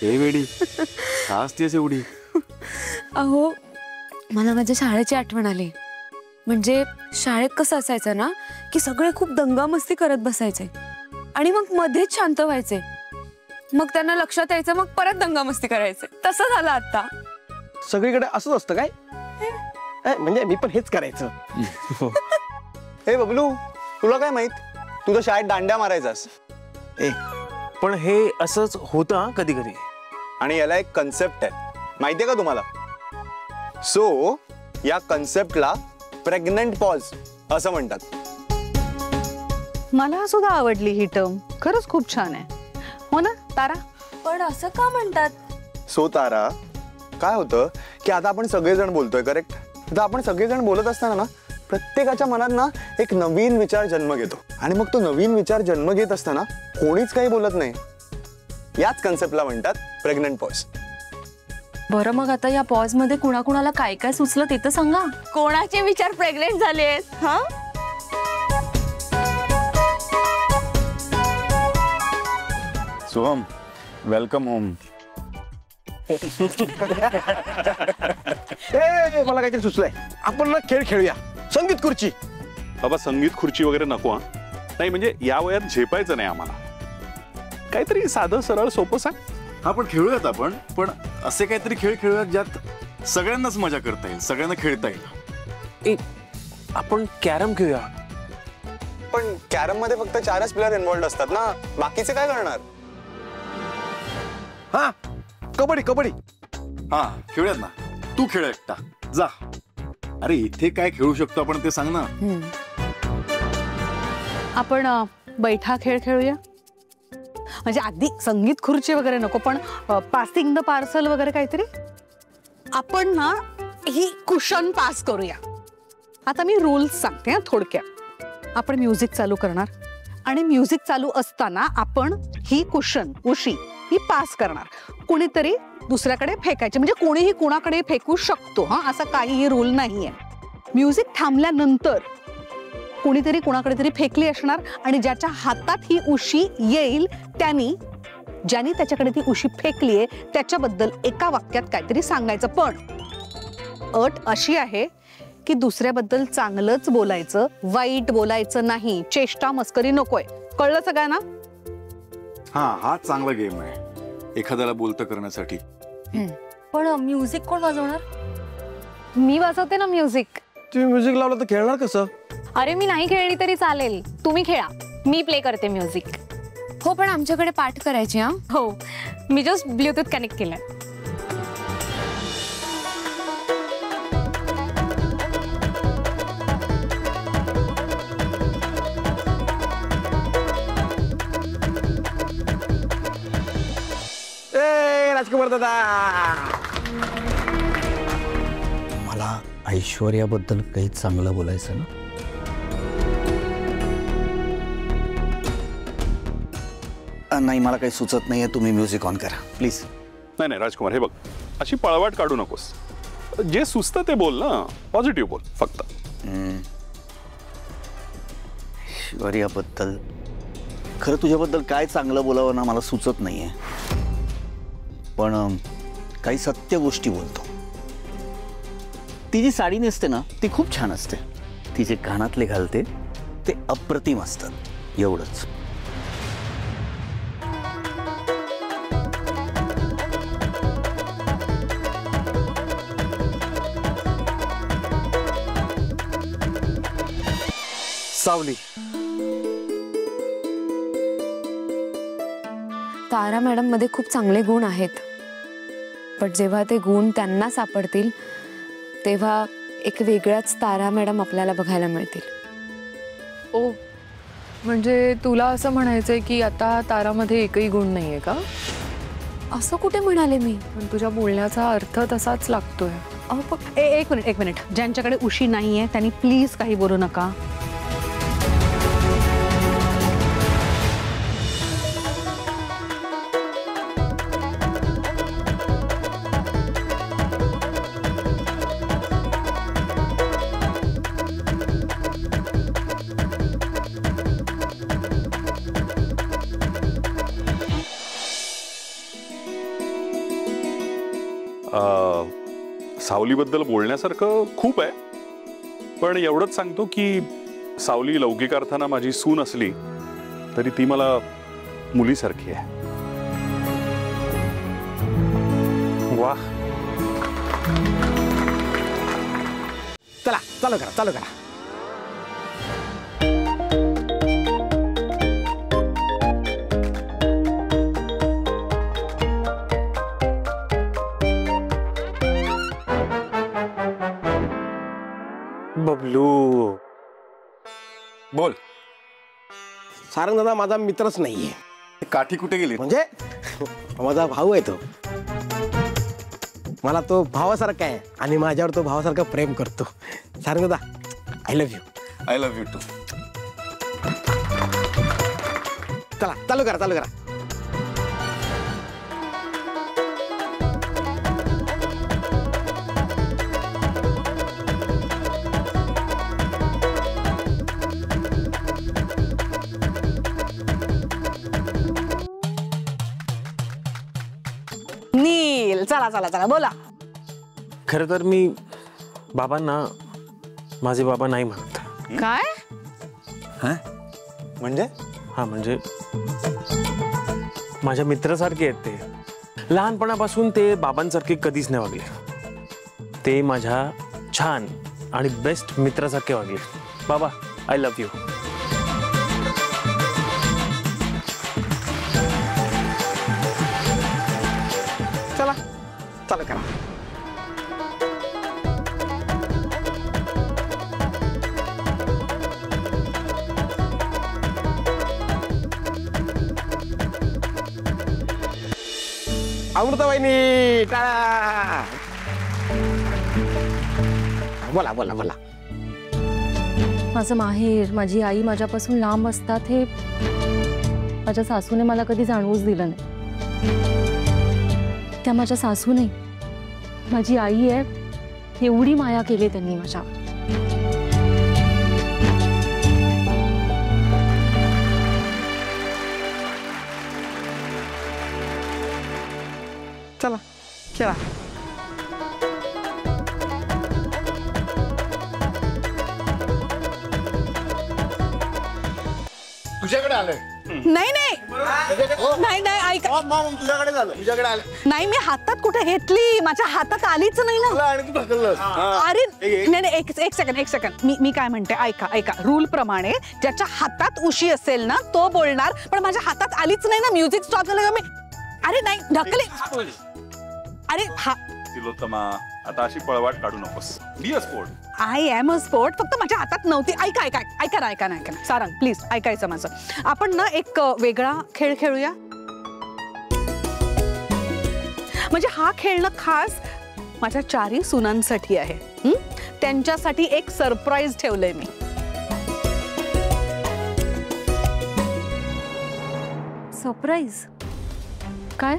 हे वेडी का असतेस एवढी? अहो मला माझ्या शाळेची आठवण आली. म्हणजे शाळेत कसं असायचं ना की सगळे खूप दंगामस्ती करत बसायचे आणि मग मध्येच शांत व्हायचे, मग त्यांना लक्षात यायचं, मग परत दंगामस्ती करायचे. तसं झालं आता. सगळीकडे असंच असतं काय? म्हणजे मी पण हेच करायचं. हे बबलू, तुला काय माहित, तू तर शाळेत दांड्या मारायचास. पण हे असंच होतं कधी कधी. आणि याला एक कन्सेप्ट आहे, माहितीये का तुम्हाला? सो या कन्सेप्टला प्रेग्नंट पॉज असं म्हणतात. मला सुद्धा आवडली ही टर्म, खरंच खूप छान आहे. हो ना तारा? पण असं का म्हणतात? सो तारा, काय होतं की आता आपण सगळेजण बोलतोय, करेक्ट? आता आपण सगळेजण बोलत असताना ना प्रत्येकाच्या मनात ना एक नवीन विचार जन्म घेतो आणि मग तो नवीन विचार जन्म घेत असताना कोणीच काही बोलत नाही. याच कन्सेप्टला म्हणतात प्रेग्नंट पॉज. बरं मग आता या पॉज मध्ये कुणाकुणाला काय काय सुचलं ते तर सांगा. कोणाचे विचार प्रेग्नेंट झाले आहेत? हा, सोहम, वेलकम होम. मला काहीतरी सुचलंय, आपण ना खेळ खेळूया, संगीत खुर्ची. बाबा संगीत खुर्ची वगैरे नको. हा नाही, म्हणजे या वयात झेपायचं नाही आम्हाला. काहीतरी साधं सरळ सोपं सांग. हा पण खेळूयात आपण, पण असे काहीतरी खेळ खेळूयात ज्यात सगळ्यांनाच मजा करता येईल, सगळ्यांना खेळता येईल. आपण कॅरम खेळूया. पण कॅरम मध्ये फक्त 4च प्लेयर इन्व्हॉल्ड असतात ना, बाकीचे काय करणार? हा, कबड्डी कबड्डी. हा खेळूयात ना. तू खेळ एकटा जा. अरे इथे काय खेळू शकतो आपण ते सांग ना. आपण बैठा खेळ खेळूया. म्हणजे आधी संगीत खुर्ची वगैरे नको, पण पासिंग द पार्सल वगैरे काहीतरी. आपण ना ही कुशन पास करूया. आता मी रूल्स सांगते थोडक्यात. आपण म्युझिक चालू करणार आणि म्युझिक चालू असताना आपण ही कुशन उशी ही पास करणार. कुणीतरी दुसऱ्याकडे फेकायचे, म्हणजे कोणीही कुणाकडे फेकू शकतो. हा, असा काहीही रूल नाहीये. म्युझिक थांबल्यानंतर कोणीतरी कुणाकडे तरी फेकली असणार आणि ज्याच्या हातात ही उशी येईल ज्यानी त्याच्याकडे ती उशी फेकलीये त्याच्याबद्दल एका वाक्यात काहीतरी सांगायचं. पण अट अशी आहे की दुसऱ्याबद्दल चांगलंच बोलायचं, वाईट बोलायचं नाही. चेष्टा मस्करी नकोय. कळलं सगळ्यांना? हा चांगला गेम आहे एखाद्याला बोलतं करण्यासाठी. पण म्युझिक कोण वाजवणार? मी वाजवते ना म्युझिक. तुम्ही म्युझिक लावलं तर खेळणार कसं? अरे मी नाही खेळली तरी चालेल, तुम्ही खेळा, मी प्ले करते म्युझिक. हो पण आमच्याकडे पाठ करायची. हा हो, मी जस्ट ब्लूटूथ कनेक्ट केलंय. राजकुमार दादा, मला ऐश्वर्याबद्दल काही चांगलं बोलायचं ना. नाही मला काही सुचत नाहीये. तुम्ही म्युझिक ऑन करा प्लीज. नाही नाही राजकुमार, हे बघ, अशी पळवाट काढू नकोस. जे सुचतं ते बोल ना, पॉझिटिव्ह बोल फक्त. ऐश्वर्याबद्दल खरं तुझ्याबद्दल काय चांगलं बोलावं ना मला सुचत नाहीये. पण काही सत्य गोष्टी बोलतो. ती जी साडी नेसते ना ती खूप छान असते. ती जे कानातले घालते ते अप्रतिम असतात. एवढंच. सावली. तारा मॅडम मध्ये खूप चांगले गुण आहेत, पण जेव्हा ते गुण त्यांना सापडतील तेव्हा एक वेगळाच तारा मॅडम आपल्याला बघायला मिळतील. ओ, म्हणजे तुला असं म्हणायचंय की आता तारामध्ये एकही गुण नाहीये का? असं कुठे म्हणाले मी? पण तुझ्या बोलण्याचा अर्थ तसाच लागतोय. एक मिनिट. ज्यांच्याकडे उशी नाहीये त्यांनी प्लीज काही बोलू नका. सावलीबद्दल बोलण्यासारखं खूप आहे, पण एवढंच सांगतो की सावली लौकिक अर्थानं माझी सून असली तरी ती मला मुलीसारखी आहे. वा, चला चालू करा चालू करा. बबलू, बोल. सारंग दादा माझा मित्रच नाहीये. काठी कुठे गेली? म्हणजे माझा भाऊ आहे तो. मला तो भावासारखा आहे आणि माझ्यावर तो भावासारखा प्रेम करतो. सारंग दादा, I love you. I love you too. चला चालू करा चालू करा. नील, चला चला चला बोला. खरं तर मी बाबांना माझे बाबा नाही म्हणत. काय? म्हणजे हा म्हणजे माझ्या मित्रासारखे आहेत ते. लहानपणापासून ते बाबांसारखे कधीच नाही वागले. ते माझ्या छान आणि बेस्ट मित्रासारखे वागले. बाबा, आय लव्ह यू. चला चालू करा. अमृताबाईनी टाळा. बोला बोला बोला. माझं माहेर, माझी आई माझ्यापासून लांब असतात हे माझ्या सासूने मला कधी जाणवूच दिलं नाही. त्या माझ्या सासू नाही, माझी आई आहे. एवढी माया केली त्यांनी माझ्यावर. चला खेळा. तुझ्याकडे आलंय. नाही नाही नाही नाही, ऐका. तुझ्याकडे झालं. तुझ्याकडे आलं. नाही, मी हातात कुठे घेतली, माझ्या हातात आलीच नाही ना. आणि तू ढकललंस. अरे नाही नाही, एक सेकंड. मी काय म्हणते, ऐका. रूल प्रमाणे ज्याच्या हातात उशी असेल ना तो बोलणार, पण माझ्या हातात आलीच नाही ना. म्युझिक स्टॉप झालं का मी? अरे नाही, ढकले. अरे हा, तिलोत्तमा, आता अशी पळवाट काढू नकोस. Be a sport. I am a sport. फक्त माझ्या हातात नव्हती. ऐका ना. सारंग प्लीज ऐकायचं माझं. आपण ना एक वेगळा खेळ खेळूया. म्हणजे हा खेळ ना खास माझ्या 4 सुनांसाठी आहे. त्यांच्यासाठी एक सरप्राईज ठेवलंय मी. सरप्राईज काय?